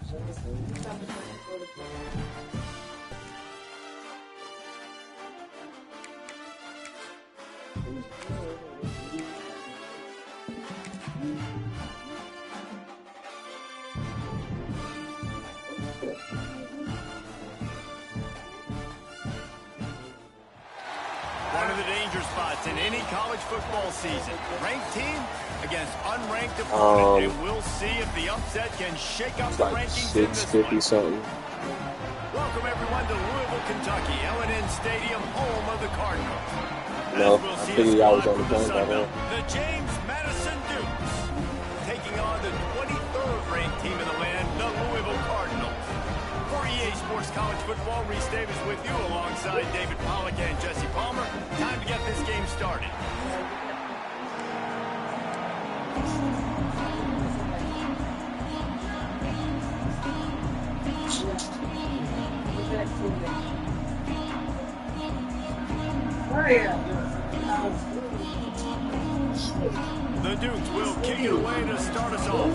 One of the danger spots in any college football season. Ranked team against unranked opponent. And we'll see if the upset can shake up the rankings in this one. Something. Welcome everyone to Louisville, Kentucky, L&N Stadium, home of the Cardinals. No, I figured y'all was on the phone by then. The James Madison Dukes taking on the 23rd ranked team in the land, the Louisville Cardinals. For EA Sports College Football, Reese Davis with you alongside David Pollack and Jesse Palmer. Time to get this game started. The Dukes will kick it away to start us off.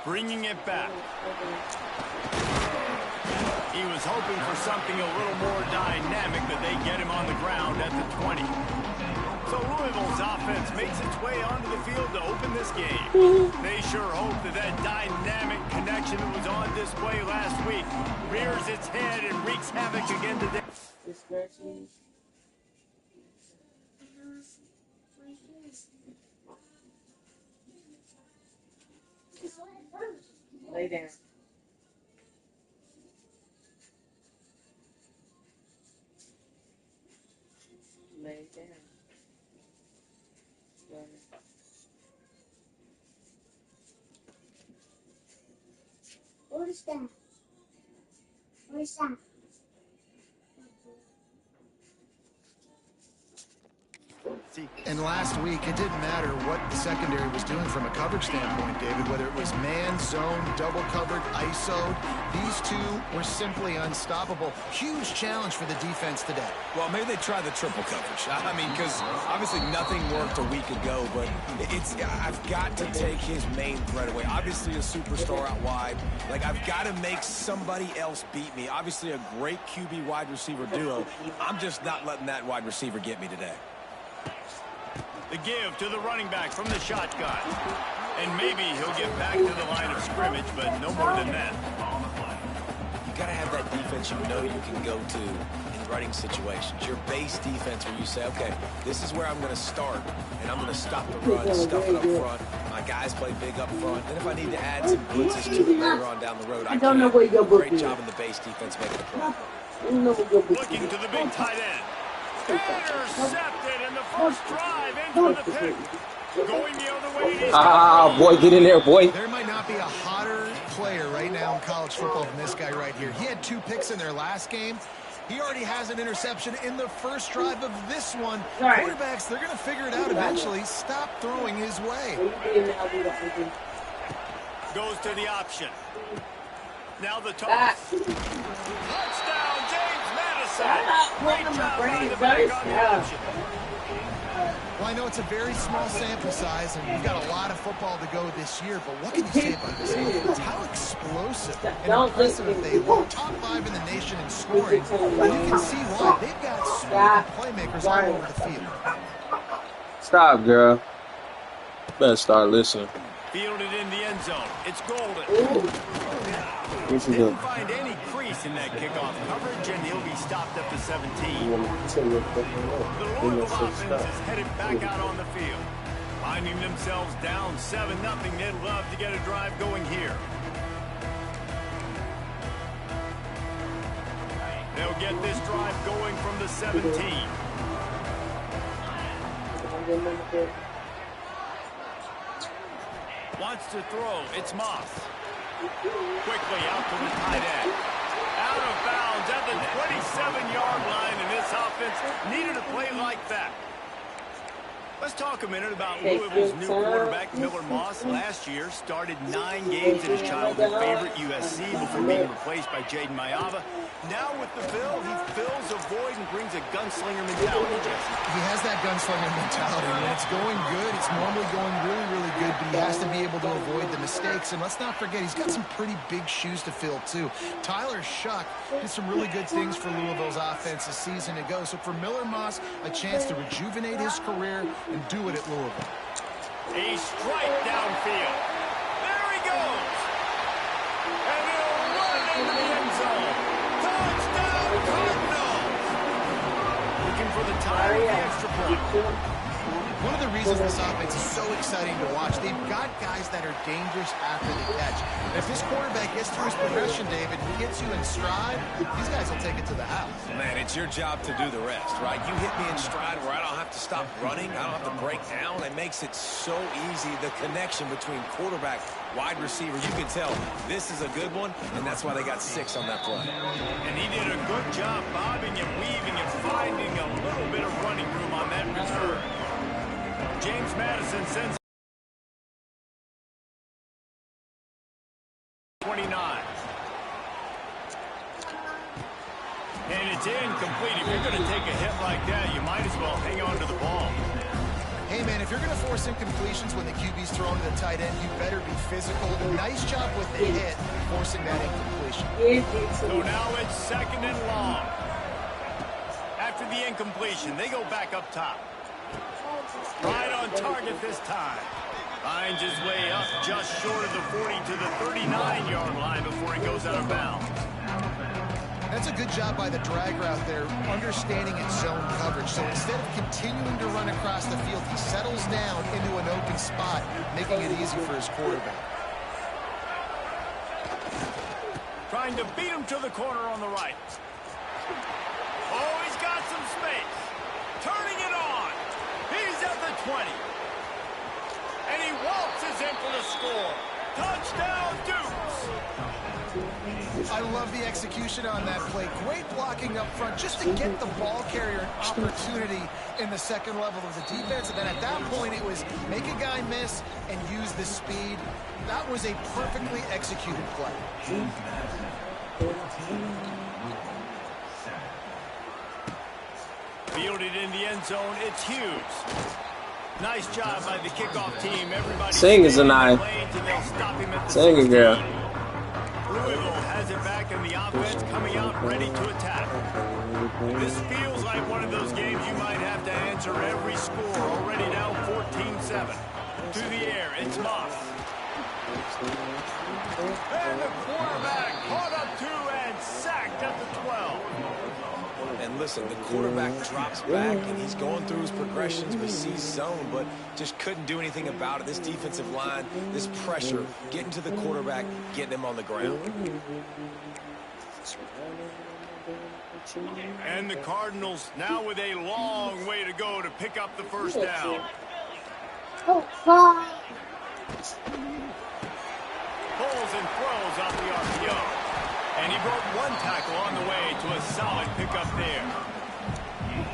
Bringing it back. He was hoping for something a little more dynamic, but they get him on the ground at the 20. So Louisville's offense makes its way onto the field to open this game. They sure hope that that dynamic connection that was on display last week rears its head and wreaks havoc again today. Lay down. Lay down. What is that? What is that? And last week, it didn't matter what the secondary was doing from a coverage standpoint, David, whether it was man, zone, double covered, ISO'd. These two were simply unstoppable. Huge challenge for the defense today. Well, maybe they try the triple coverage. I mean, because obviously nothing worked a week ago, but I've got to take his main threat away. Obviously a superstar out wide. Like, I've got to make somebody else beat me. Obviously a great QB wide receiver duo. I'm just not letting that wide receiver get me today. The give to the running back from the shotgun. And maybe he'll get back to the line of scrimmage, but no more than that. You got to have that defense you know you can go to in running situations. Your base defense where you say, okay, this is where I'm going to start, and I'm going to stop the run, stuff it up front. My guys play big up front. Then if I need to add some blitzes to it later on down the road, I don't know where your book Great is. job in the base defense making the play. Looking to the big tight end. Intercepted in the first drive into the pick. Going the other way. Boy, get in there, boy. There might not be a hotter player right now in college football than this guy right here. He had 2 picks in their last game. He already has an interception in the first drive of this one. Quarterbacks, they're going to figure it out eventually. Stop throwing his way. Goes to the option. Now the toss. Touchdown, James Madison. Great job running the back on the option. Well, I know it's a very small sample size, and we've got a lot of football to go this year, but what can you say about this offense? How explosive and impressive they look. Top 5 in the nation in scoring. And you can see why. They've got smart playmakers all over the field. Stop, girl. Better start listening. Fielded in the end zone. It's golden. Didn't find any crease in that kickoff coverage, and he'll be stopped up to 17. The Louisville offense is headed back out on the field. Finding themselves down 7-0, they'd love to get a drive going here. They'll get this drive going from the 17. Wants to throw. It's Moss. Quickly out to the tight end. Out of bounds at the 27-yard line, and this offense needed a play like that. Let's talk a minute about Louisville's new quarterback, Miller Moss. Last year, started 9 games at his childhood favorite, USC, before being replaced by Jaden Mayava. Now with the Phil, he fills a void and brings a gunslinger mentality, Jesse. He has that gunslinger mentality. When it's going good, it's normally going really, really good, but he has to be able to avoid the mistakes. And let's not forget, he's got some pretty big shoes to fill, too. Tyler Shuck did some really good things for Louisville's offense this season ago. So for Miller Moss, a chance to rejuvenate his career and do it at Louisville. A strike downfield. There he goes. And he'll run into the end zone. Touchdown, Cardinals. Looking for the tie with the extra point. One of the reasons this offense is so exciting to watch, they've got guys that are dangerous after the catch. If this quarterback gets through his progression, David, and gets you in stride, these guys will take it to the house. Man, it's your job to do the rest, right? You hit me in stride where I don't have to stop running. I don't have to break down. It makes it so easy, the connection between quarterback, wide receiver. You can tell this is a good one, and that's why they got 6 on that play. And he did a good job bobbing and weaving and finding a little bit of running room on that return. James Madison sends 29. And it's incomplete. If you're going to take a hit like that, you might as well hang on to the ball. Hey, man, if you're going to force incompletions when the QB's thrown to the tight end, you better be physical. Nice job with the hit, forcing that incompletion. So now it's 2nd and long. After the incompletion, they go back up top. Right on target this time. Finds his way up just short of the 40 to the 39-yard line before he goes out of bounds. That's a good job by the drag route there, understanding its zone coverage. So instead of continuing to run across the field, he settles down into an open spot, making it easy for his quarterback. Trying to beat him to the corner on the right. Oh, he's got some space. Turning it on. He's at the 20. And he waltzes in for the score. Touchdown, Dukes. I love the execution on that play. Great blocking up front just to get the ball carrier an opportunity in the second level of the defense. And then at that point, it was make a guy miss and use the speed. That was a perfectly executed play. Fielded in the end zone, it's Hughes. Nice job by the kickoff team. Everybody Sing is an eye. Sing it, girl. Louisville has it back in the offense, coming out ready to attack. This feels like one of those games you might have to answer every score. Already down 14-7. To the air, it's Moss. And the quarterback caught up 2 and sacked at the 12. And listen, the quarterback drops back, and he's going through his progressions, but sees zone, but just couldn't do anything about it. This defensive line, this pressure, getting to the quarterback, getting him on the ground. And the Cardinals now with a long way to go to pick up the first down. Oh, bye. Pulls and throws off the RPO. And he broke 1 tackle on the way to a solid pickup there.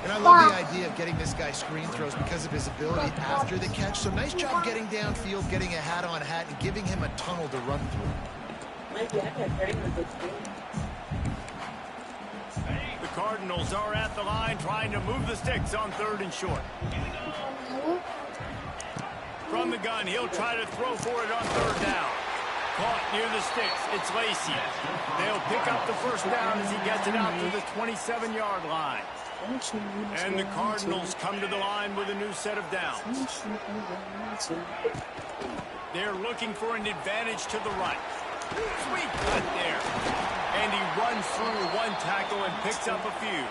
And I love the idea of getting this guy screen throws because of his ability after the catch. So nice job getting downfield, getting a hat-on-hat, and giving him a tunnel to run through. The Cardinals are at the line trying to move the sticks on 3rd and short. From the gun, he'll try to throw for it on 3rd down. Caught near the sticks. It's Lacey. They'll pick up the first down as he gets it out to the 27-yard line. And the Cardinals come to the line with a new set of downs. They're looking for an advantage to the right. Sweet cut there. And he runs through 1 tackle and picks up a few.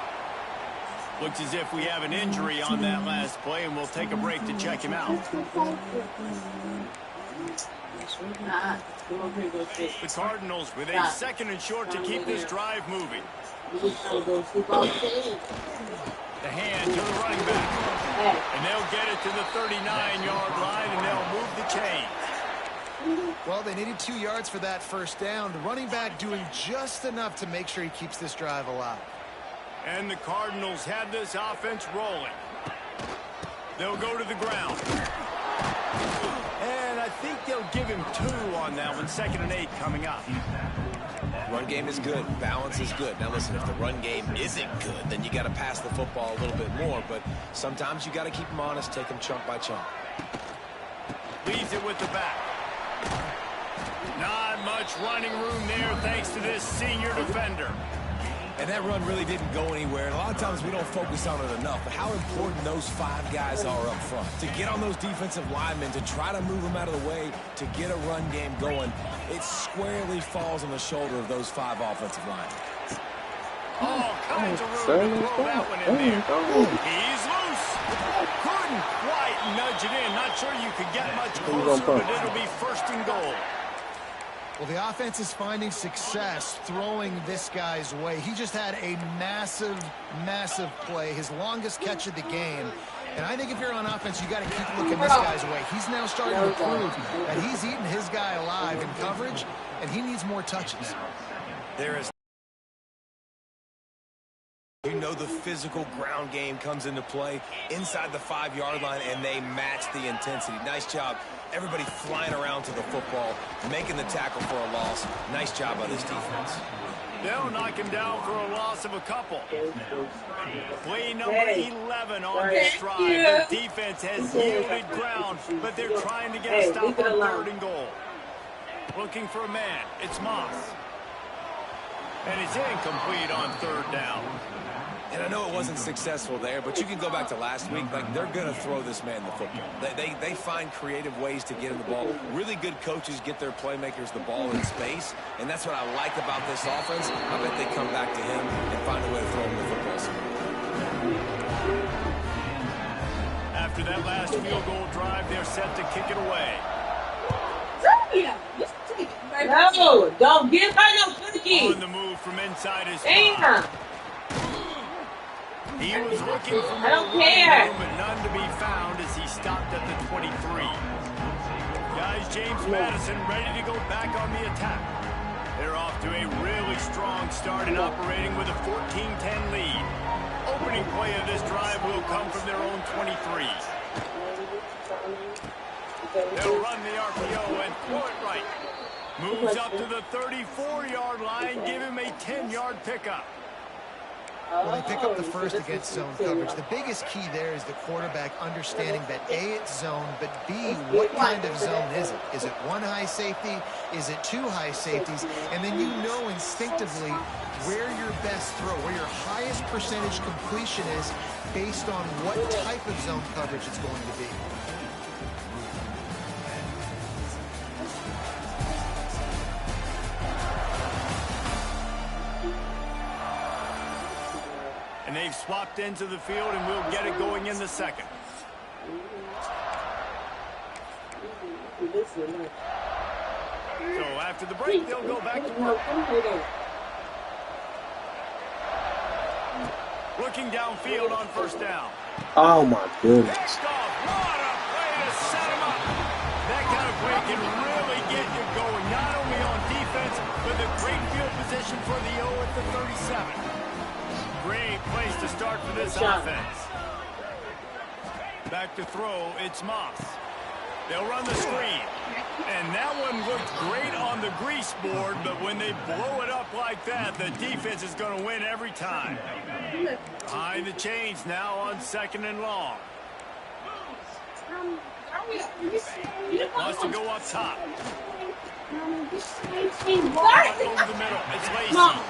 Looks as if we have an injury on that last play, and we'll take a break to check him out. The Cardinals with a 2nd and short to keep this drive moving. The hand to the running back. And they'll get it to the 39-yard line, and they'll move the chains. Well, they needed 2 yards for that first down. The running back doing just enough to make sure he keeps this drive alive. And the Cardinals have this offense rolling. They'll go to the ground. And I think they'll give him 2 on that one. 2nd and 8 coming up. Run game is good. Balance is good. Now, listen, if the run game isn't good, then you got to pass the football a little bit more. But sometimes you got to keep them honest, take them chunk by chunk. Leaves it with the back. Not much running room there thanks to this senior defender. And that run really didn't go anywhere. And a lot of times we don't focus on it enough. But how important those 5 guys are up front. To get on those defensive linemen, to try to move them out of the way, to get a run game going, it squarely falls on the shoulder of those 5 offensive linemen. All kinds of room to throw that one in there. He's loose. Couldn't quite nudge it in. Not sure you could get much closer, but it'll be 1st and goal. Well, the offense is finding success throwing this guy's way. He just had a massive, massive play, his longest catch of the game. And I think if you're on offense, you got to keep looking this guy's way. He's now starting to prove that he's eating his guy alive in coverage, and he needs more touches. There is. You know the physical ground game comes into play inside the 5-yard line, and they match the intensity. Nice job. Everybody flying around to the football, making the tackle for a loss. Nice job by this defense. They'll knock him down for a loss of a couple. Play number 11 on the stride. The defense has yielded ground, but they're trying to get a stop on 3rd and goal. Looking for a man. It's Moss. And it's incomplete on 3rd down. And I know it wasn't successful there, but you can go back to last week. Like, they're going to throw this man the football. They find creative ways to get him the ball. Really good coaches get their playmakers the ball in space, and that's what I like about this offense. I bet they come back to him and find a way to throw him the football. After that last field goal drive, they're set to kick it away. No, don't give her no cookie. On the move from inside his Damn. He was looking for more room, but none to be found as he stopped at the 23. Guys, James Madison ready to go back on the attack. They're off to a really strong start and operating with a 14-10 lead. Opening play of this drive will come from their own 23. They'll run the RPO and throw it right. Moves up to the 34-yard line, give him a 10-yard pickup. Well, they pick up the first against zone coverage. The biggest key there is the quarterback understanding that A, it's zone, but B, what kind of zone is it? Is it 1 high safety? Is it 2 high safeties? And then you know instinctively where your best throw, where your highest percentage completion is based on what type of zone coverage it's going to be. And they've swapped into the field, and we'll get it going in the 2nd. So after the break, they'll go back to work. Looking downfield on 1st down. Oh, my goodness. Picked off. What a play to set him up. That kind of play can really get you going, not only on defense, but the great field position for the O at the 37. Great place to start for this offense. Back to throw, it's Moss. They'll run the screen. And that one looked great on the grease board, but when they blow it up like that, the defense is going to win every time. Behind the chains now on 2nd and long. Wants to go up top. Over the middle, it's Lacey.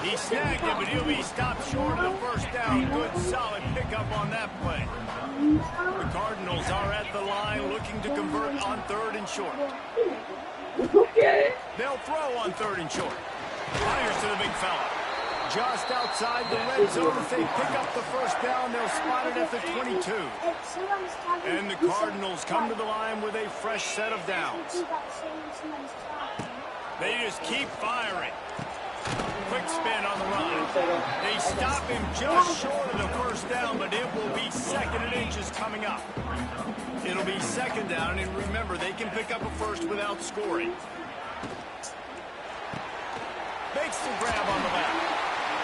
He snagged it, but he'll be stopped short of the 1st down. Good, solid pickup on that play. The Cardinals are at the line looking to convert on 3rd and short. Okay. They'll throw on 3rd and short. Fires to the big fella. Just outside the red zone. If they pick up the 1st down, they'll spot it at the 22. And the Cardinals come to the line with a fresh set of downs. They just keep firing. Quick spin on the run. They stop him just short of the 1st down, but it will be 2nd and inches coming up. It'll be 2nd down, and remember, they can pick up a 1st without scoring. Makes the grab on the back.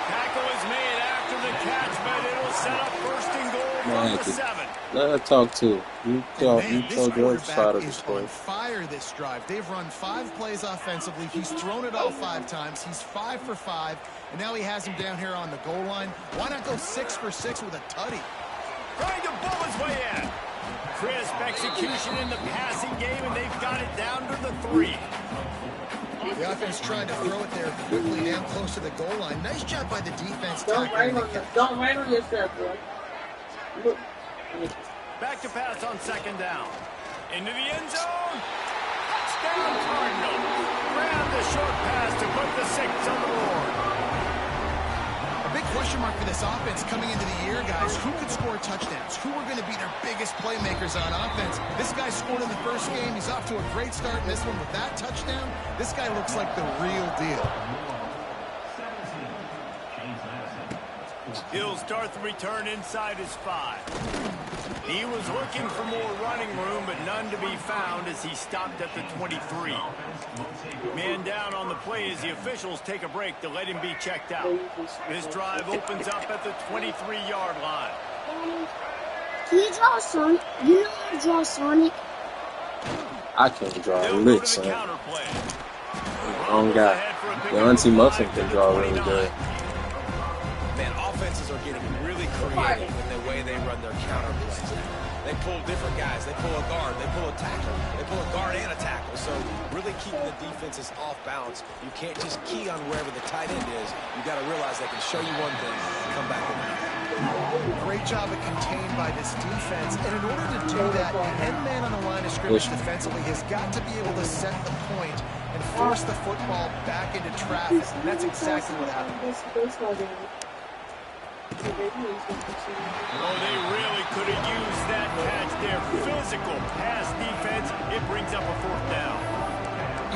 Tackle is made after the catch, but it'll set up 1st and goal from the 7. Let her talk too. You Man, this told George side quarterback of the is story. on fire this drive. They've run 5 plays offensively. He's thrown it all 5 times. He's 5 for 5, and now he has him down here on the goal line. Why not go 6 for 6 with a tutty? Trying to bull his way in. Crisp execution in the passing game, and they've got it down to the 3. The offense trying to throw it there quickly down close to the goal line. Nice job by the defense. Don't rain on yourself, bro. Look. Back to pass on 2nd down. Into the end zone. Touchdown Cardinals. Grab the short pass to put the 6 on the board. A big question mark for this offense coming into the year, guys. Who could score touchdowns? Who are going to be their biggest playmakers on offense? This guy scored in the first game. He's off to a great start in this one with that touchdown. This guy looks like the real deal. He'll start the return inside his 5. He was looking for more running room, but none to be found as he stopped at the 23. Man down on the play as the officials take a break to let him be checked out. This drive opens up at the 23-yard line. Can you draw Sonic? You know how to draw Sonic? I can't draw a They'll lick, go to the son. counterplay. Wrong guy. Your Auntie Muffin can draw really good. Man, offenses are getting really creative in the way they run their counter plays now. They pull different guys. They pull a guard. They pull a tackle. They pull a guard and a tackle. So really keeping the defenses off balance. You can't just key on wherever the tight end is. You got to realize they can show you one thing and come back with another. Great job of contained by this defense. And in order to do that, the end man on the line of scrimmage defensively has got to be able to set the point and force the football back into traffic. And that's exactly what happened. Oh, they really could have used that catch there. Physical pass defense. It brings up a 4th down.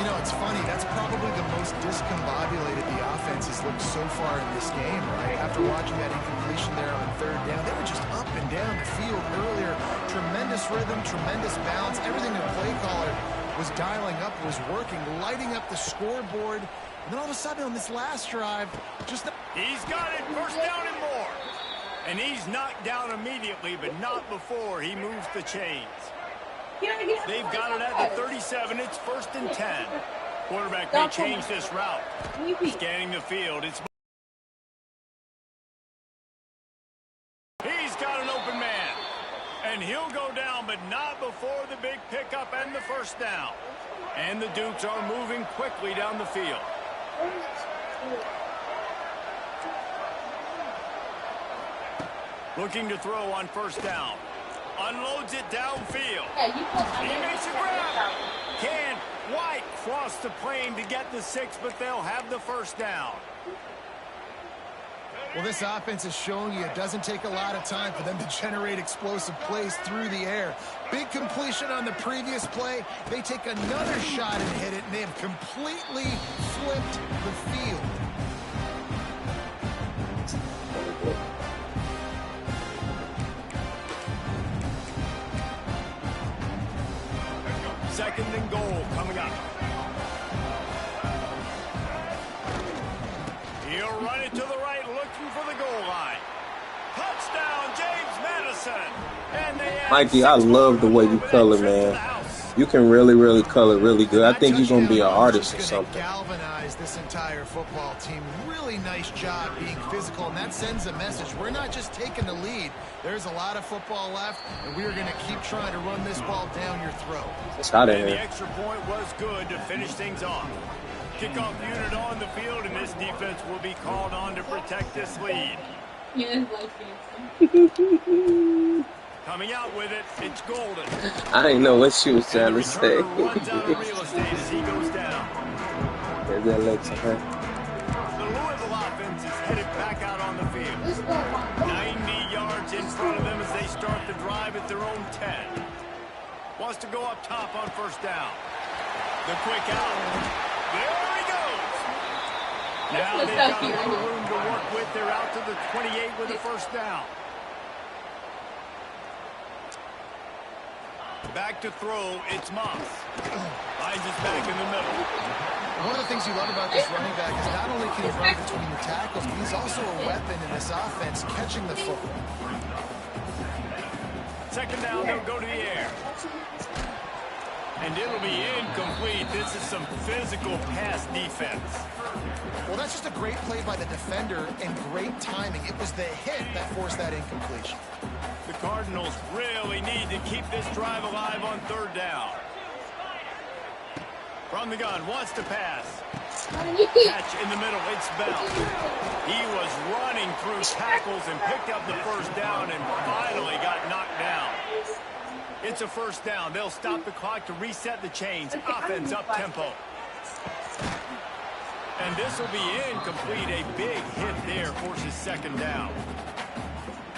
You know, it's funny. That's probably the most discombobulated the offense has looked so far in this game, right? After watching that incompletion there on 3rd down, they were just up and down the field earlier. Tremendous rhythm, tremendous balance. Everything the play caller was dialing up was working, lighting up the scoreboard. And then all of a sudden on this last drive, just... He's got it. 1st down and more. And he's knocked down immediately, but not before he moves the chains. They've got it at the 37. It's 1st and 10. Quarterback may change this route. Scanning the field. He's got an open man. And he'll go down, but not before the big pickup and the 1st down. And the Dukes are moving quickly down the field. Looking to throw on 1st down. Unloads it downfield. He makes a grab. Can White cross the plane to get the 6, but they'll have the 1st down. Well, this offense is showing you it doesn't take a lot of time for them to generate explosive plays through the air. Big completion on the previous play. They take another shot and hit it, and they have completely flipped the field. Second and goal coming up. He'll run it to the right, looking for the goal line. Touchdown, James Madison. And they Mikey, I love the way you color, man. You can really color really good. I think you're gonna be an artist or something. Galvanize this entire football team. Really nice job being physical, and that sends a message. We're not just taking the lead. There's a lot of football left, and we are going to keep trying to run this ball down your throat. It's hot in And the here. extra point was good to finish things off. Kickoff unit on the field, and this defense will be called on to protect this lead. Coming out with it, it's Golden. I didn't know what she was trying to say. Runs out of real estate as he goes down. There's that Alexa, huh? The Louisville offense is headed back out on the field. 90 yards in front of them as they start the drive at their own 10. Wants to go up top on 1st down. The quick out. There he goes. Now they've got a little room to work with. They're out to the 28 with a 1st down. Back to throw, it's Moss. Finds his back in the middle. One of the things you love about this running back is not only can he run between the tackles, but he's also a weapon in this offense, catching the football. second down, they'll go to the air. And it'll be incomplete. This is some physical pass defense. Well, that's just a great play by the defender and great timing. It was the hit that forced that incompletion. The Cardinals really need to keep this drive alive on third down. From the gun, wants to pass. Catch in the middle, it's Bell. He was running through tackles and picked up the first down and finally got knocked down. It's a first down. They'll stop the clock to reset the chains. Offense up tempo. And this will be incomplete. A big hit there forces second down.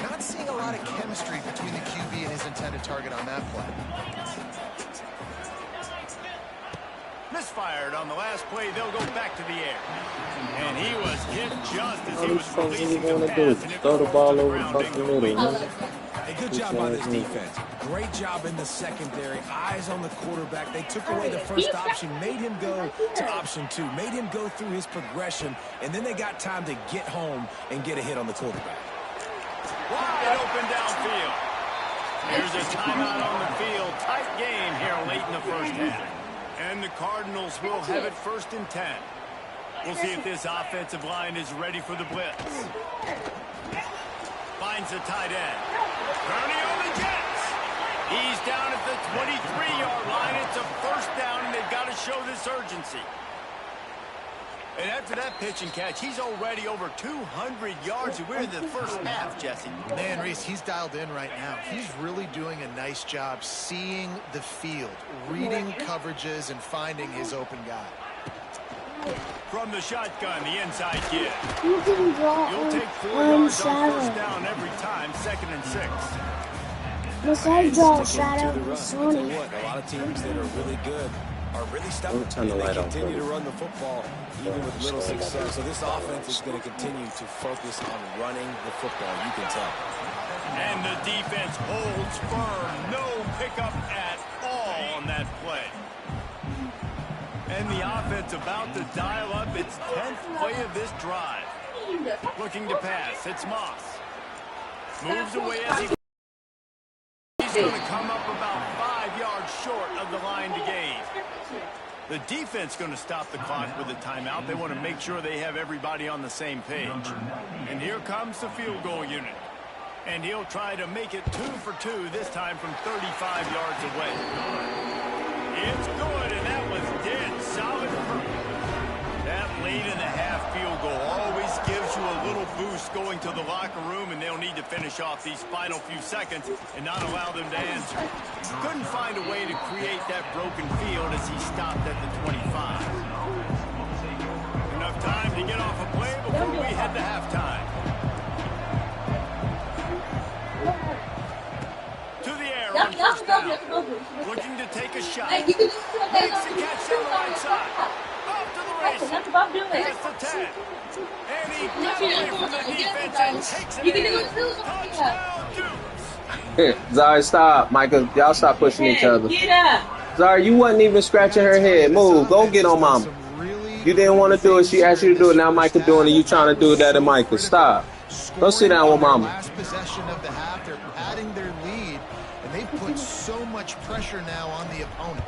Not seeing a lot of chemistry between the QB and his intended target on that play. Misfired on the last play. They'll go back to the air. And he was hit just as he was releasing the pass. And throw the ball over the middle. Hey, good job by this defense. Great job in the secondary. Eyes on the quarterback. They took away the first option, made him go to option 2, made him go through his progression, and then they got time to get home and get a hit on the quarterback. Wide open downfield. Here's a timeout on the field. Tight game here late in the first half. And the Cardinals will have it 1st and 10. We'll see if this offensive line is ready for the blitz. Finds the tight end. Kearney on the Jets. He's down at the 23-yard line. It's a first down, and they've got to show this urgency. And after that pitch and catch, he's already over 200 yards. We're in the first half, Jesse. Man, Reese, he's dialed in right now. He's really doing a nice job seeing the field, reading coverages, and finding his open guy. From the shotgun, the inside kid. You can draw You'll take 4 yards on first down every time, 2nd and 6. Besides draw a Sticking shadow to the run. of I'll Sony. tell you what, a lot of teams that are really good are really stubborn. Turn the And they light on, continue to please. run the football even with little success. So this offense is going to continue to focus on running the football. You can tell. And the defense holds firm. No pickup at all on that play. And the offense about to dial up its 10th play of this drive. Looking to pass. It's Moss. Moves away as he's going to come up about 5 yards short of the line to gain. The defense going to stop the clock with a timeout. They want to make sure they have everybody on the same page. And here comes the field goal unit. And he'll try to make it 2 for 2, this time from 35 yards away. It's good, and that was dead solid. That late in the half field goal always gives you a little boost going to the locker room, and they'll need to finish off these final few seconds and not allow them to answer. Couldn't find a way to create that broken field as he stopped at the 25. Enough time to get off a play before we head to halftime. To the air on first down. Looking to take a shot. Makes the catch on the right side. Off to the races. Past the 10. And he got away from the defense and takes it in. Touchdown, Dukes. Zari, stop. Micah, y'all stop pushing each other. Get up. Zari, you wasn't even scratching her head. Move. Go get on mama. You didn't want to do it. She asked you to do it. Now Micah doing it. You trying to do that to Micah. Stop. Go sit down with mama. Last possession of the half, they're padding their lead, and they've put so much pressure now on the opponent.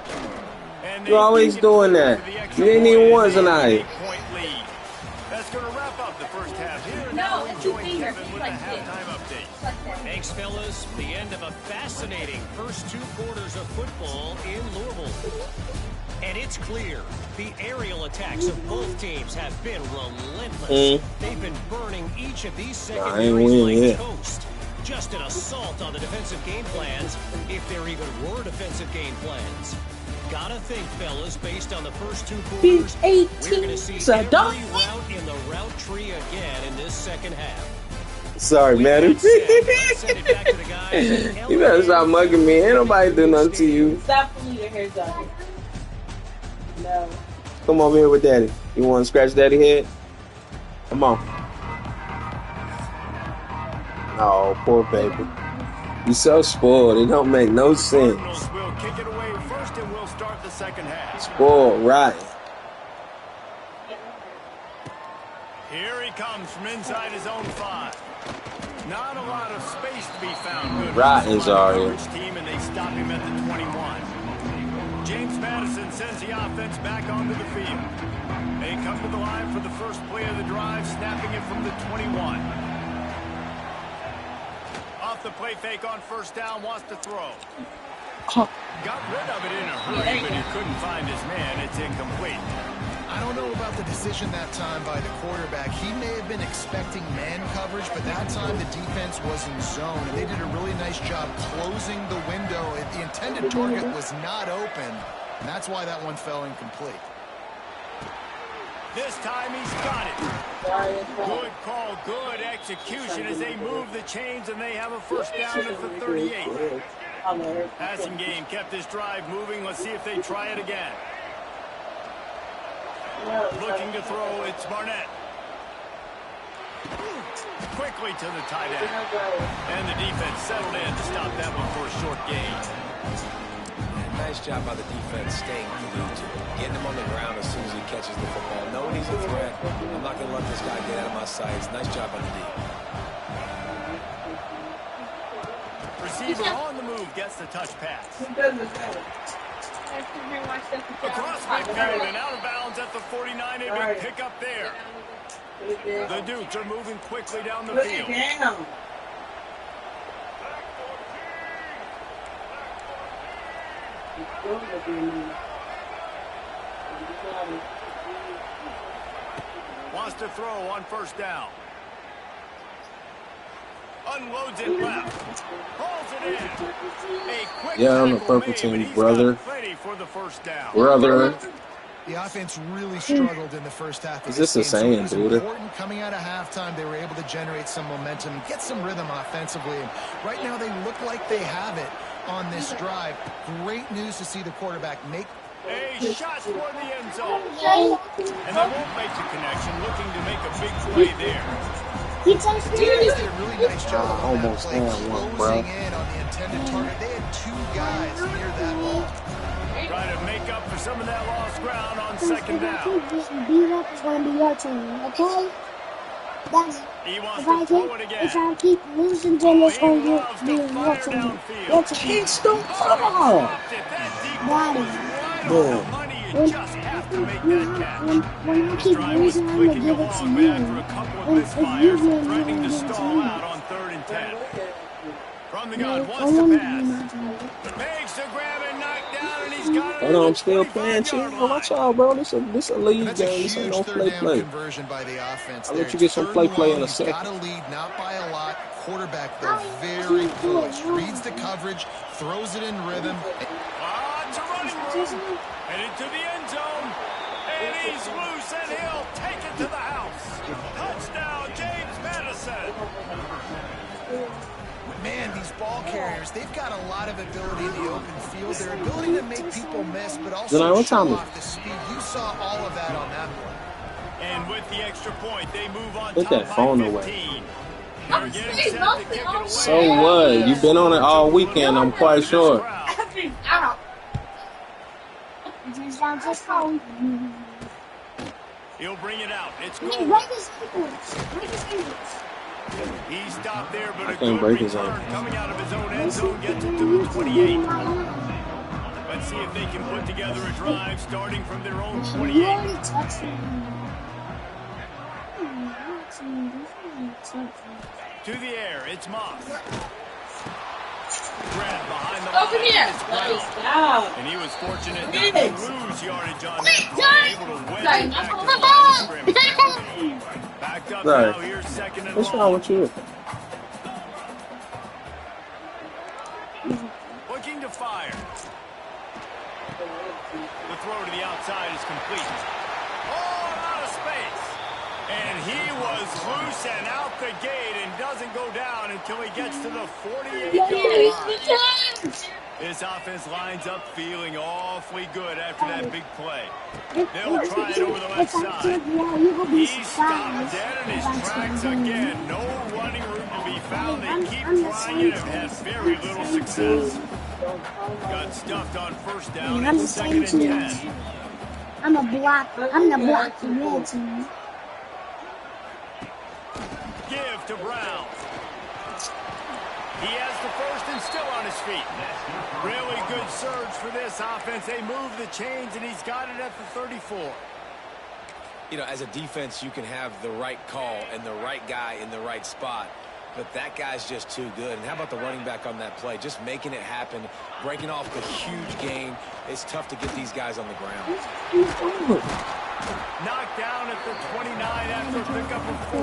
You're always doing that. You didn't even want tonight. That's going to wrap up the first half here. And No, now we it's join his finger. Kevin He's with like the this. halftime update. Thanks, fellas. The end of a fascinating first 2 quarters of football in Louisville. And it's clear the aerial attacks of both teams have been relentless. They've been burning each of these secondaries like toast. Just an assault on the defensive game plans, if there even were defensive game plans. Gotta think, fellas, based on the first 2 quarters, we're going to see every route in the route tree again in this second half. Sorry, man. You better stop mugging me. Ain't nobody do nothing to you. Stop pulling your hair down. No. Come over here with Daddy. You want to scratch Daddy's head? Come on. Oh, poor baby. You so spoiled. It don't make no sense. Cardinals will kick it away first, and we'll start the second half. Spoiled, right? Here he comes from inside his own 5. Not a lot of space to be found. Good Rotten, Zaria. coverage team, and they stop him at the 21. James Madison sends the offense back onto the field. They come to the line for the first play of the drive, snapping it from the 21. Off the play fake on first down, wants to throw. Got rid of it in a hurry, but he couldn't find his man. It's incomplete. I don't know about the decision that time by the quarterback. He may have been expecting man coverage, but that time the defense was in zone, and they did a really nice job closing the window. The intended target was not open, and that's why that one fell incomplete. This time he's got it. Good call, good execution as they move the chains, and they have a first down at the 38. Passing game kept this drive moving. Let's see if they try it again. Looking to throw, it's Barnett. Quickly to the tight end. And the defense settled in to stop that one for a short gain. Nice job by the defense staying glued to him. Getting him on the ground as soon as he catches the football. Knowing he's a threat, I'm not going to let this guy get out of my sights. Nice job by the D. Receiver on the move gets the touch pass. Across midfield and out of bounds at the 49. A big pickup there. The Dukes are moving quickly down the field. Wants to throw on first down. Unloads it left. Pulls it in. A quick Yeah, on the purple team, brother. For the first down. Brother. The offense really struggled in the first half. Is this the same, dude? Coming out of halftime, they were able to generate some momentum and get some rhythm offensively. And right now, they look like they have it on this drive. Great news to see the quarterback make a shot toward the end zone. And they won't make the connection, looking to make a big play there. The defense did a really nice job on almost that play, one, bro. closing in on the intended target. They had two guys near that ball. Trying to make up for some of that lost ground on second down. Beat up is going to be your team, okay? That's, he wants to throw it again. If I keep losing, then it's going to be your team. Your team. Kids don't fall. Boom. You just have to make that catch. When I keep losing, I'm going to give it to you. And if you win, threatening to stall out on 3rd and 10. From the gun, wants to pass. Makes the grab and knock down, and he's got it. Hold on, I'm still playing. Chill. Watch out, bro. This a league game. This ain't no play. I'll let you get some play in a second. Got a lead, not by a lot. Quarterback, though, very poised. Reads the coverage, throws it in rhythm. It's a running room. Headed to the end zone. And he's loose, and he'll take it to the house. Touchdown, James Madison. Man, these ball carriers, they've got a lot of ability in the open field. Their ability to make people miss, but also show off the speed. You saw all of that on that one. And with the extra point, they move on. Put that phone away. So So what? You've been on it all weekend, I'm quite sure. He'll bring it out. It's Break goal. his ankles. He stopped there, but I a can't good break his return ankles. coming out of his own end zone gets it to the 28. Let's see if they can put together a drive starting from their own 28. To the air, it's Moss. Grab behind the line. It's Brown. And he was fortunate not to lose yardage on that. Able to win it back to the line of scrimmage. Backed up now, here's second and What's long. wrong with you? Looking to fire. The throw to the outside is complete. Oh, out of space. And he was loose and out the gate and doesn't go down until he gets to the 48-yard line. This offense lines up feeling awfully good after that big play. They'll try it over the left side. He stopped dead in his tracks again. No running room to be found. They keep trying it and have very little success. Got stuffed on first down. I'm the It's same 2nd team. and 10. I'm the black the red team. Give to Brown. He has the first and still on his feet. Really good surge for this offense. They move the chains, and he's got it at the 34. You know, as a defense, you can have the right call and the right guy in the right spot. But that guy's just too good. And how about the running back on that play? Just making it happen, breaking off the huge gain. It's tough to get these guys on the ground. Knocked down at the 29 after a pickup of 4.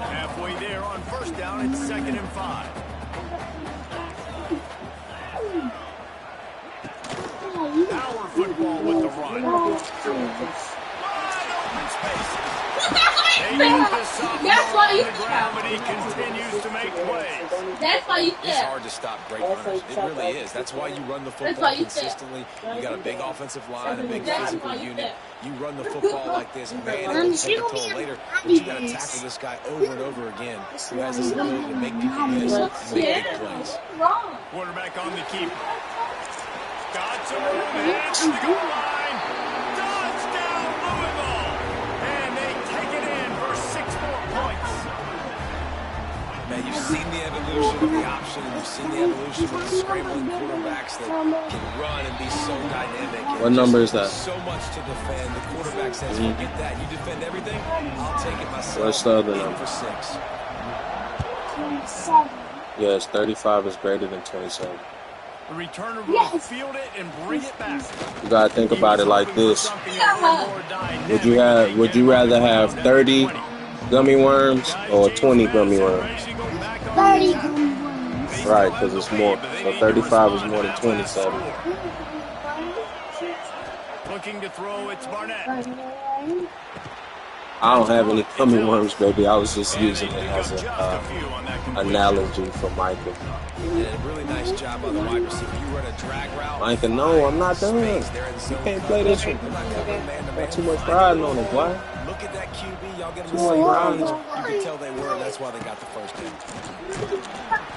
Halfway there on first down, it's 2nd and 5. Power football with the run. Wide open spaces. That's why you ground, but he continues to make plays. That's why you It's hard to stop great runners. It really is. That's why you run the football consistently. You got a big offensive line, a big physical unit. You run the football like this, man, it'll take a toll later. But you got to tackle this guy over and over again, who has this ability to make people miss and make big plays. Quarterback on the keeper. Got some room, heads to the goal line. Touchdown, Louisville! And they take it in for 6 more points. Man, you've seen the evolution of the option, and you've seen the evolution of the scrambling quarterbacks that can run and be so dynamic. What number is that? So much to defend. The quarterback says, forget that. You defend everything, I'll take it myself. What's the other number? For 6. 27. Yes, 35 is greater than 27. The returner will field it and bring it back. You gotta think about it like this. Would you rather have 30 gummy worms or 20 gummy worms? 30 gummy worms. Right, because it's more. So 35 is more than 27. Looking to throw, it's Barnett. I don't have any gummy worms, baby. I was just using it as an analogy for Micah. And a really nice job on the wide receiver. You run a drag route. Micah, no, I'm not done. You can't play this one. Got too much riding on it, boy. Look at that QB. Y'all get him Too much riding. You can tell they were. That's why they got the first down.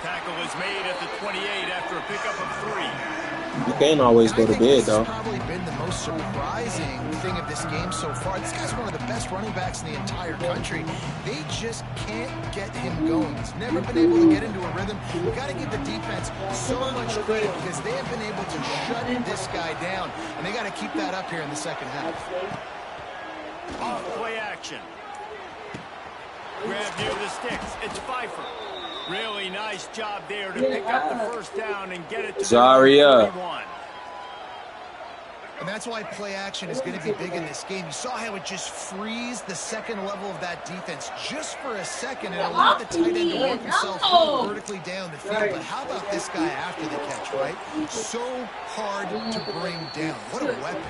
Tackle is made at the 28 after a pickup of 3. You can't always go to bed, though. This has probably been the most surprising thing of this game so far. This guy's one of the best running backs in the entire country. They just can't get him going. He's never been able to get into a rhythm. You've got to give the defense so much credit because they have been able to shut this guy down, and they got to keep that up here in the second half. Off play action. Grab near the sticks. It's Pfeiffer. Really nice job there to pick up the first down and get it to Zaria. 31. And that's why play action is going to be big in this game. You saw how it just frees the second level of that defense just for a second and allowed the tight end to work himself vertically down the field. But how about this guy after the catch, right? So hard to bring down. What a weapon.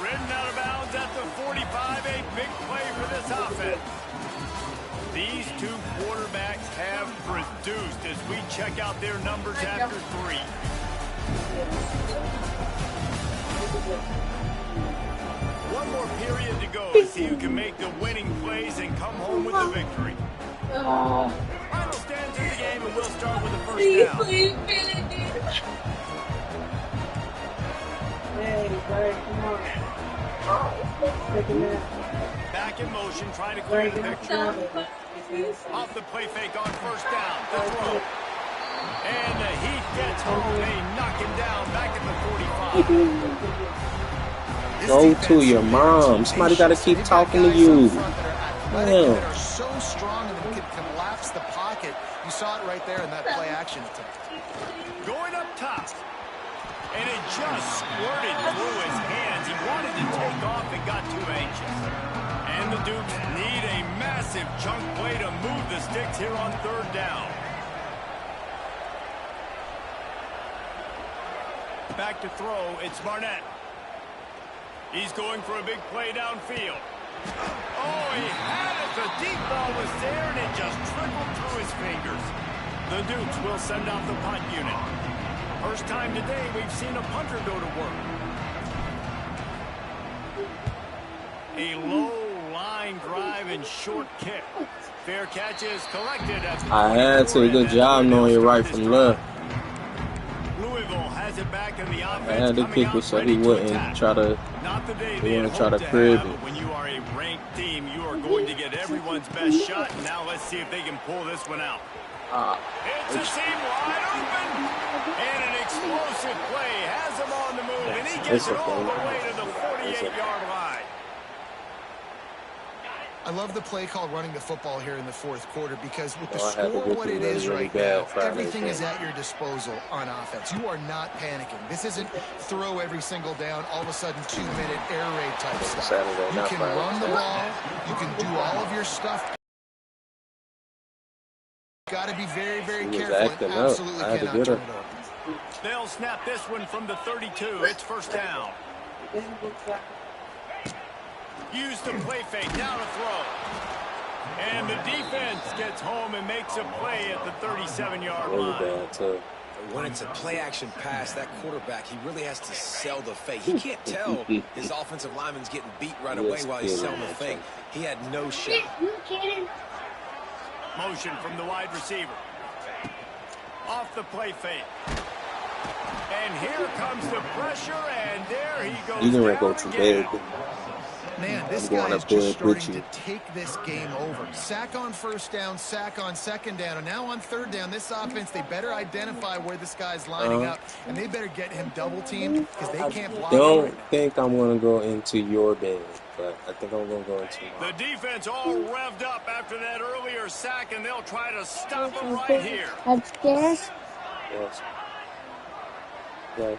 Ridden out of bounds at the 45. A big play for this offense. These two quarterbacks have produced as we check out their numbers after 3. One more period to go to see who can make the winning plays and come home with the victory. Final stands of the game, and we'll start with the first down. Please, finish it. Hey, come on. Back in motion, trying to clear the picture. Off the play fake on first down. The throw. And the Heat gets home. They knock him down back at the 45. Go to your mom. Somebody got to keep talking to you. They're so strong and they can collapse the pocket. You saw it right there in that play action attempt. Going up top. And it just squirted through his hands. He wanted to take off and got too anxious. And the Dukes need a massive chunk play to move the sticks here on third down. Back to throw, it's Barnett. He's going for a big play downfield. Oh, he had it. The deep ball was there, and it just trickled through his fingers. The Dukes will send out the punt unit. First time today we've seen a punter go to work. A low line drive and short kick. Fair catch is collected. I had to. Good job knowing you're right from left. Louisville has has it back in the offense. I had to kick it so he wouldn't try to. He wouldn't try to crib it. When you are a ranked team, you are going to get everyone's best shot. And now let's see if they can pull this one out. It's a seam wide open, and an explosive play has him on the move, and he gets it all the way to the 48-yard line. I love the play call running the football here in the fourth quarter because with the score what it is right now, everything is at your disposal on offense. You are not panicking. This isn't throw every single down, all of a sudden 2-minute air raid type stuff. You can run the ball. You can do all of your stuff. Got to be very, very careful. And absolutely cannot turn it over. They'll snap this one from the 32. It's first down. Use the play fake, now to throw. And the defense gets home and makes a play at the 37-yard line. When it's a play-action pass, that quarterback, he really has to sell the fake. He can't tell his offensive lineman's getting beat right away while he's selling the fake. He had no shot. Motion from the wide receiver. Off the play fake. And here comes the pressure, and there he goes. You can go to bed. Man, this guy is just starting to take this game over. Sack on first down, sack on second down, and now on third down, this offense, they better identify where this guy's lining up, and they better get him double-teamed because they can't block him. I don't think I'm going to go into your bed, but I think I'm going to go into mine. The defense all revved up after that earlier sack, and they'll try to stop him right here. Upstairs? Yes. Yes.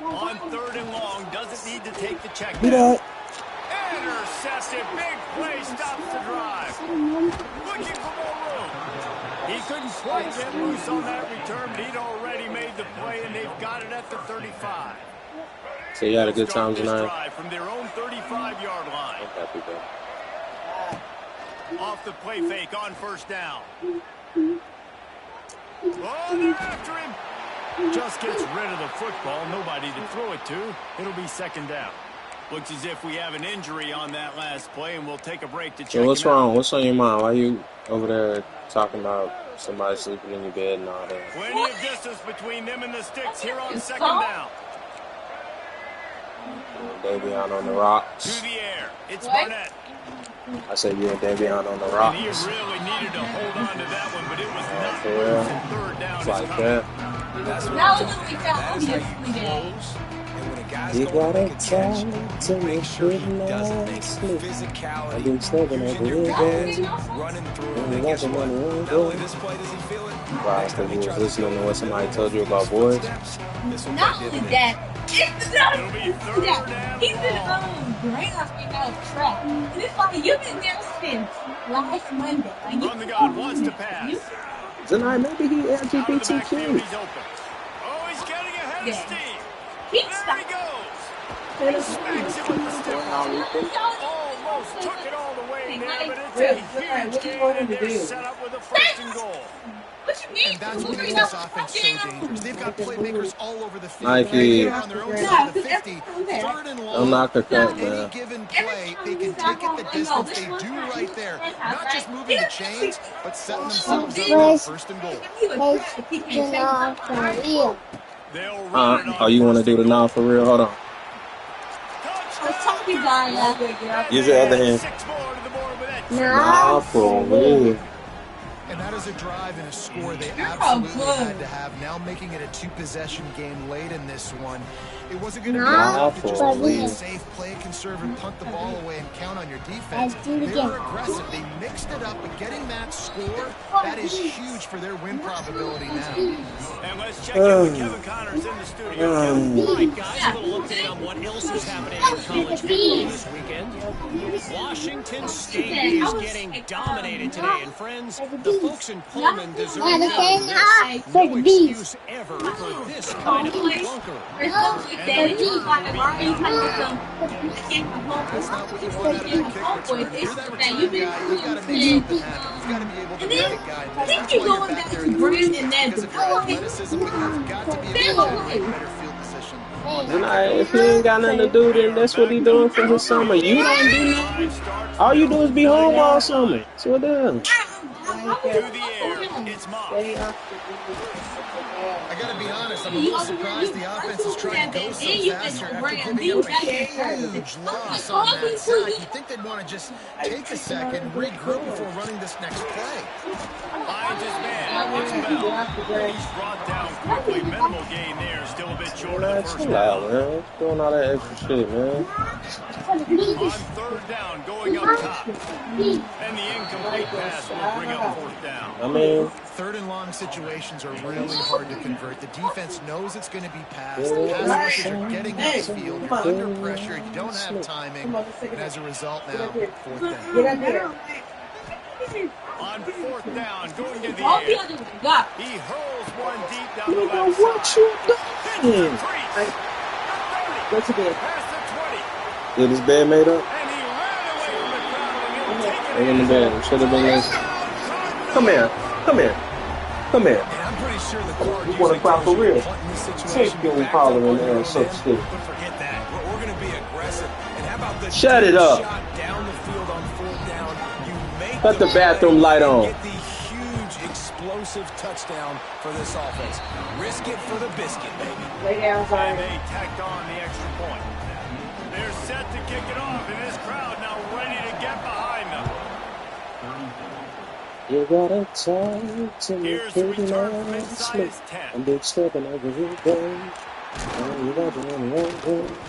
On third and long, doesn't need to take the check Do down. that. Intercepted. Big play stops the drive. Looking for more room. He couldn't quite get loose on that return, but he'd already made the play, and they've got it at the 35. So you had a good time tonight? From their own 35-yard line. I'm happy, bro. Off the play fake on first down. Oh, they're after him. Just gets rid of the football. Nobody to throw it to. It'll be second down. Looks as if we have an injury on that last play, and we'll take a break to check him out. What's wrong? What's on your mind? Why are you over there talking about somebody sleeping in your bed and all that? Plenty of distance between them and the sticks here on second down. Davion on the rocks. To the air. It's Barnett. I said you and Davion on the rocks. And he really needed to hold on to that one, but it was not for real. Third down It's like that. That's what You gotta try to make sure he doesn't sleep. I've been stepping over his head. running through And him. guess what? Not only this play does he feel it. Wow, because he was listening to what somebody told you about boys. Not only that, it's not that. He's been grasping out track. And it's like you've been there since last Monday. Like, Run the God wants to pass. Tonight, maybe he Out of the backfield, LGBTQ. he's open. Oh, he's getting ahead of steam. He There he goes. He smacks it with the stick. Almost took it all the way there, but it's a huge gain, and they're set up with a first and goal. What you mean? And that's what makes this offense so dangerous. They've got playmakers all over the field. Nike. They're on their own side of the 50. Third and long. Don't knock the cut, Any man. given play, they can take it the distance. They do right there. Not just moving the chains, but setting themselves up for first and goal. They'll run it Oh, you want to do the now for real? Hold on. Use your other hand. 6 more to the board with that. Nah, for real. And that is a drive and a score they absolutely had to have. Now making it a 2-possession game late in this one. It wasn't going to be enough to just play it safe, play it conservative, punt the ball away, and count on your defense. They were aggressive. They mixed it up, but getting that score, that is huge for their win probability now. And let's check in with Kevin Connors in the studio. All right, guys, a little update on what else is happening in college football this weekend. Washington State is getting dominated today, and friends, the folks in Pullman deserve no excuse ever for this kind of clunker. That's not what you want out of that kick return. If you're that return guy, you've got to make something happen. You've got to be able to make a guy. I think you're going back to Brandon Because of your athleticism, but you've got to be able to make better field position. Tonight, if he ain't got nothing to do, then that's what he doing for his summer. You don't do nothing. All you do is be home all summer. So what the hell? To the air. It's Moss. I got to be honest, I'm a little surprised the offense is trying to go so fast here after giving up a huge loss on that sack. You'd think they'd want to just take a second and regroup before running this next play. Finds his man. It's Bell. He's brought down quickly. Minimal gain there. Still a bit short of the first Chill out, down. man. Doing all that extra shit, man. On third down, going up top. And the incomplete pass will bring up fourth down. I mean, third and long situations are really hard to convert. The defense knows it's going to be passed. Pass rushes are getting downfield. You're under pressure. You don't have timing. And as a result now, fourth down. On fourth down, going to the air. He hurls one deep down the left what side. you doing? What's the bed? Past the 20. Get his bed made up? And he ran away from the crowd and he'll take it Ain't in the bed. Should have been this. Come here. Come here. Come here. And I'm pretty sure the card You want to clap for real? Take you hollering there, so still. But forget that. We're going to be aggressive. And how about the Shut it up. shot down the field on fourth down? You make Cut the bathroom light on. Get the huge explosive touchdown for this offense. Risk it for the biscuit, baby. And they tacked on the extra point. They're set to kick it off, and this crowd now ready to get behind them. You gotta talk to me, Here's the baby, return from now. inside his 10. I'm big stepping over your game.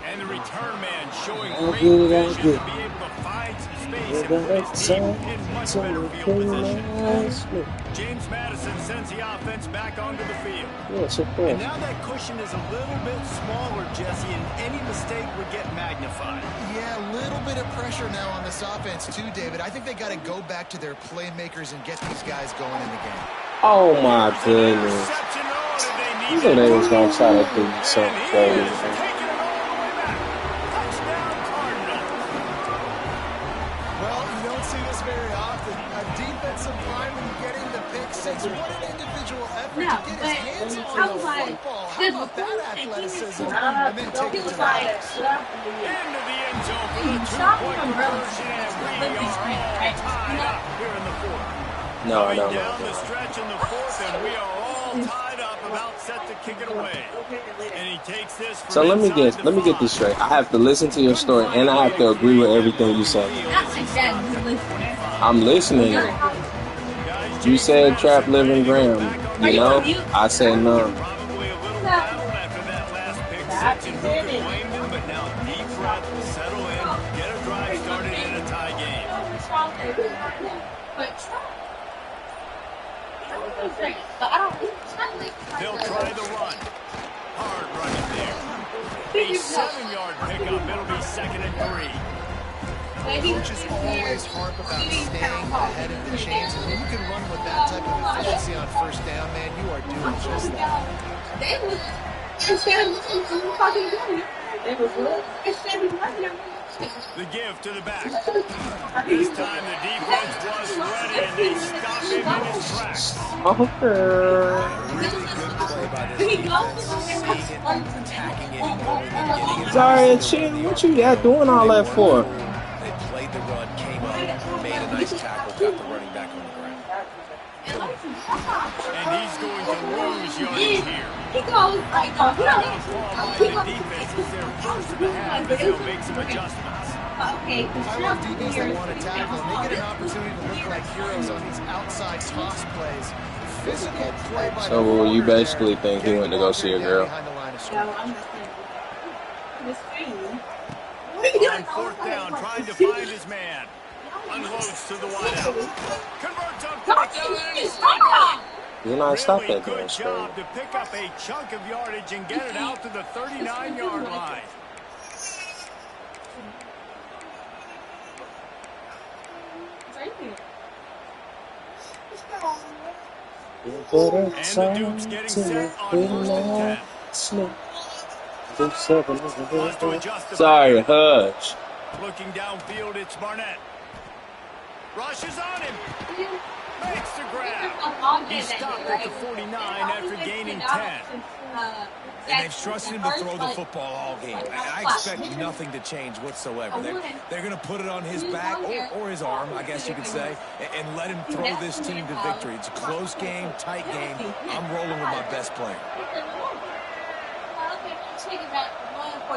And the return man showing I'll great get it, I'll vision get to be able to find some space You and gotta put his team talk in much to better me, field baby, position. now. James Madison sends the offense back onto the field. Yes, of And course. now that cushion is a little bit smaller, Jesse, and any mistake would get magnified. Yeah, a little bit of pressure now on this offense too, David. I think they got to go back to their playmakers and get these guys going in the game. Oh my goodness. Interception, oh, did they You need know it? they was gonna try to do something And he crazy. is taking it all the way back. Touchdown, Cardinals. Well, you don't see this very often. A defensive lineman getting the pick six. What an individual effort No, to get his but hands I on was the like, football. How this about was that cool. athleticism? He And then take it was to the like, house. Into the end zone for the Stop two-point him, bro. conversion, and we Let me are scream, all right? tied up here in the fourth. No, Coming no, down no. the stretch in the fourth, and we are all tied up, about set to kick it away. And he takes this from So let me inside the get this 5. straight. I have to listen to your story and I have to agree with everything you say. Not like that. Just listen. I'm listening. You said Trap Living Graham. You know? I said no. Probably a little rattled after that last pick six, and who could blame them? But now deep breath, settle in, get a drive started in a tie game. They'll try the run. Hard running there. A 7-yard pickup. It'll be 2nd and 3. Coaches always harp about staying ahead of the chains. And when you can run with that type of efficiency on first down, man, you are doing just that. The give to the back. This time the defense was ready, and they stopped him in his tracks. Okay. Really good play by this defense. Seeing it, attacking it, going and getting it. Sorry, chill. What you got doing all that for? They played the run, came up, made a nice tackle, got the running back on the ground. And he's going to lose yardage here. He goes like, Fall by the defense is their first of the half, as they'll make some adjustments. okay, I love DBs that want to tackle. And they get an opportunity to look like heroes on these outside toss plays. Physical play by So you basically think he went to go see a girl? No, I'm just saying. On fourth down, trying to find his man. Unloads to the wideout. Converts on fourth down, and he's stopped. You're not stop Really that good damn job straight. to pick up a chunk of yardage and get it out to the 39-yard line. And the Dukes getting set on 1st and 10. Wants to adjust the Sorry, back. hush. Looking downfield, it's Barnett. Rushes on him. Makes the grab. He stopped at the 49 after gaining 10. And they've trusted him to throw the football all game. And I expect nothing to change whatsoever. They're going to put it on his back, or his arm, I guess you could say, and let him throw this team to victory. It's a close game, tight game. I'm rolling with my best player.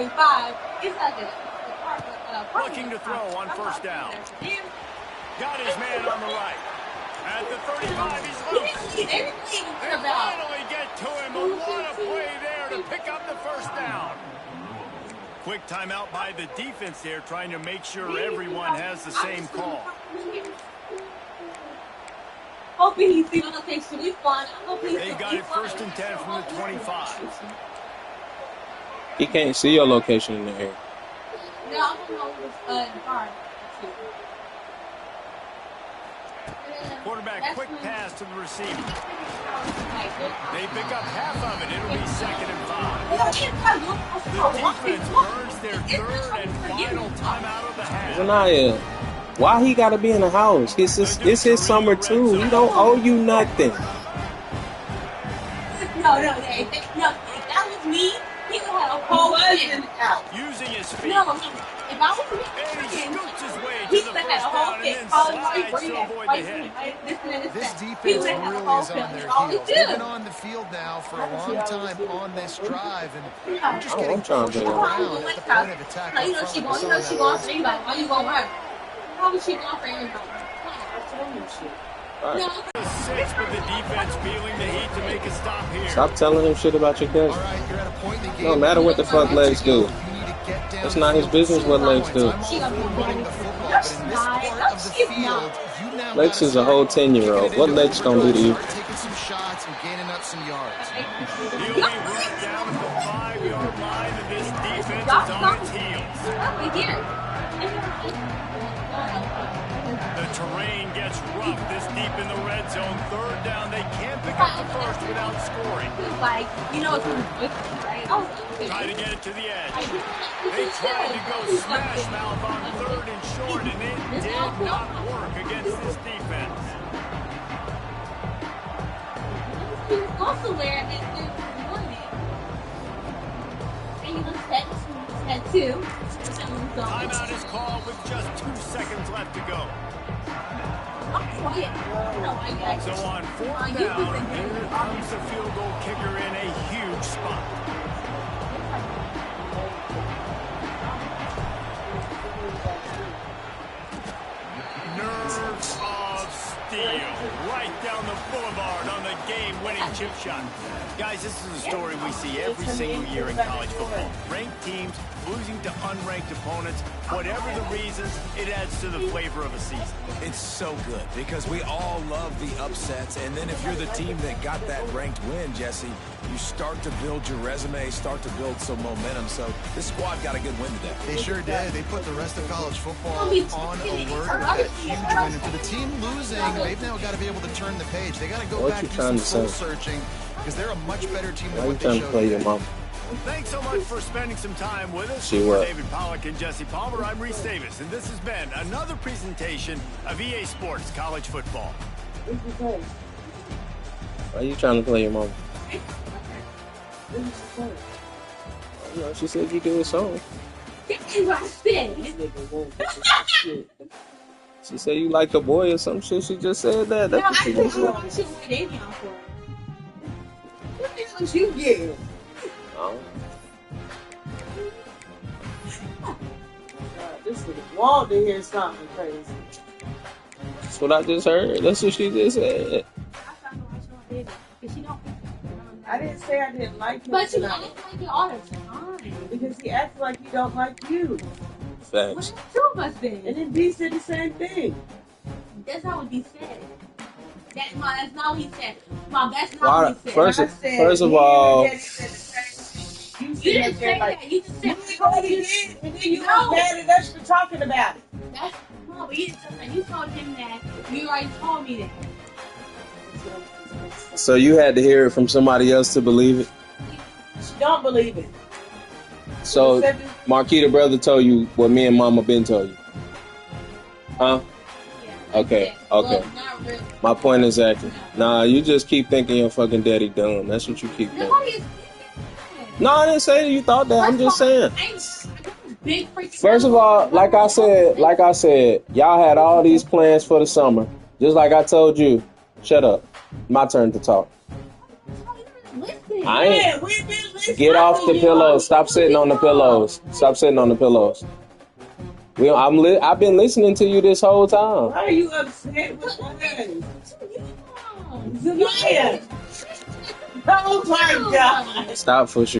45. It's like a Looking to throw on first down. Got his man on the right. At the 35, he's loose. They finally get to him. But what a play there to pick up the first down. Quick timeout by the defense there, trying to make sure everyone has the same call. Hoping he's the location. He's fun. They got it 1st and 10 from the 25. He can't see your location in the air. No, I don't know what's guard. Quarterback, quick pass to the receiver. They pick up half of it. It'll be 2nd and 5. The defense burns their 3rd and final timeout of the half. Zanaya, why he gotta be in the house? It's his summer too. He don't owe you nothing. No, that was me. He would have a whole fit out. Using his feet. No, if I was me, he would have had a whole fit. This defense really is on their heels. They've been on the field now for a long time on this drive, and we're just getting pushed around at the point of attack. You know she going for anybody. Why you going right? How was she going for anybody? Right. 6 with the defense feeling the heat to make a stop here. Stop telling him shit about your cousin. No matter what the fuck legs do. It's not his business what legs do. Legs is a whole 10-year-old. What legs gonna do to you? Taking some shots and gaining up some yards. He'll be brought down at the 5-yard line, and this defense is on its heels. The terrain gets rough this deep in the red zone. 3rd down, they can't pick up the first without scoring. Like, you know, it's right? Try to get it to the edge. They tried to go smash mouth on 3rd and short, and it did not work against this defense. Also where and you look at 2. Timeout is called with just 2 seconds left to go. So on 4th down, here comes the field goal kicker in a huge spot. Nerves of steel, right down the boulevard on the game-winning chip shot. Guys, this is a story we see every single year in college football. Ranked teams losing to unranked opponents. Whatever the reasons, it adds to the flavor of a season. It's so good because we all love the upsets, and then if you're the team that got that ranked win, Jesse, you start to build your resume, start to build some momentum. So this squad got a good win today. They sure did. They put the rest of college football on alert with that huge win. And for the team losing, they've now got to be able to turn the page. They got to go back to some soul searching because they're a much better team than what they showed. Play your mom? Thanks so much for spending some time with us. For David Pollack and Jesse Palmer, I'm Reese Davis, and this has been another presentation of EA Sports College Football. Why are you trying to play your mom? No, she said you do a song. That's what I said. She said you like a boy or some shit. She just said that. That's what she just said. What the hell did you get? Oh. This is want to hear something crazy. That's what I just heard. That's what she just said. I didn't say I didn't like him. But you act like you all the time. Because he acts like he don't like you. Facts. Two of us then. And then D said the same thing. That's not what D said. That's not what he said. Mom, that's not what he said. First of all, you didn't say that. You just said what he did, and then you got mad at us for talking about it. That's no, but you didn't say that. You told him that. You already told me that. So you had to hear it from somebody else to believe it? She don't believe it. So Marquita brother told you what me and Mama been told you? Huh? Yeah. Okay. Well, not really. My point is exactly. Nah, you just keep thinking your fucking daddy dumb. That's what you keep thinking. Nobody is No, I didn't say that you thought that. I'm just saying. Big First of all, like I said, y'all had all these plans for the summer. Just like I told you. Shut up. My turn to talk. Listen. I ain't. Get off the pillows. Stop sitting on the pillows. Stop sitting on the pillows. I've been listening to you this whole time. Why are you upset with us? Zamaya. Oh my God. Stop for sure.